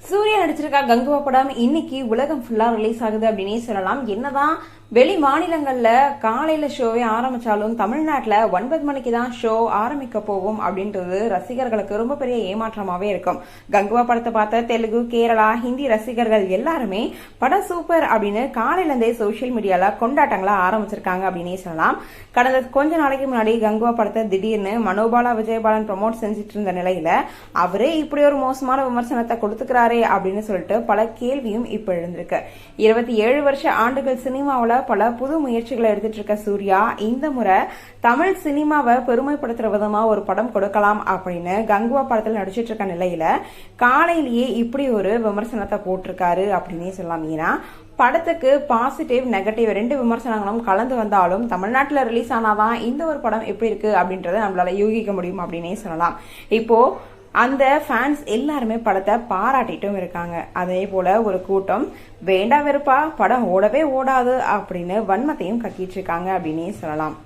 சூர்யா நடிச்சிருக்கா கங்குவா படம் இன்னைக்கு உலகம் ஃபுல்லா ரிலீஸ் ஆகுது அப்படின்னே சொல்லலாம். என்னதான் வெளி மாநிலங்கள்ல காலையில ஷோவே ஆரம்பிச்சாலும் தமிழ்நாட்டுல 9 மணிக்கு தான் ஷோ ஆரம்பிக்க போகும் அப்படின்றது ரசிகர்களுக்கு ரொம்ப பெரிய ஏமாற்றமாவே இருக்கும். கங்குவா படத்தை பார்த்த தெலுங்கு, கேரளா, ஹிந்தி ரசிகர்கள் எல்லாருமே படம் சூப்பர் அப்படின்னு காலையில இருந்தே சோசியல் மீடியால கொண்டாட்டங்களா ஆரம்பிச்சிருக்காங்க அப்படின்னே சொல்லலாம். கடந்த கொஞ்ச நாளைக்கு முன்னாடி கங்குவா படத்தை திடீர்னு மனோபாலா விஜயபாலன் ப்ரமோட் செஞ்சுட்டு இருந்த நிலையில அவரே இப்படி ஒரு மோசமான விமர்சனத்தை கொடுத்துக்கிறாரே அப்படின்னு சொல்லிட்டு பல கேள்வியும் இப்ப எழுந்திருக்கு. 27 வருஷ ஆண்டுகள் சினிமாவில் பல புது முயற்சிகளை எடுத்துட்டு இருக்க சூர்யா இந்த முறை தமிழ் சினிமாவை பெருமைப்படுத்துற விதமா ஒரு படம் கொடுக்கலாம் அப்படின்னு கங்குவா படத்தில் நடிச்சிட்டு இருக்க நிலையில காலையிலேயே இப்படி ஒரு விமர்சனத்தை போட்டிருக்காரு அப்படின்னே சொல்லலாம். ஏன்னா படத்துக்கு பாசிட்டிவ், நெகட்டிவ் 2 விமர்சனங்களும் கலந்து வந்தாலும் தமிழ்நாட்டில் ரிலீஸ் ஆனாதான் இந்த ஒரு படம் எப்படி இருக்கு அப்படின்றத நம்மளால யூகிக்க முடியும் அப்படின்னே சொல்லலாம். இப்போ அந்த ஃபேன்ஸ் எல்லாருமே படத்தை பாராட்டிட்டும் இருக்காங்க. அதே போல ஒரு கூட்டம் வேண்டா வெறுப்பா படம் ஓடவே ஓடாது அப்படின்னு வன்மத்தையும் கக்கிட்டு இருக்காங்க அப்படின்னே சொல்லலாம்.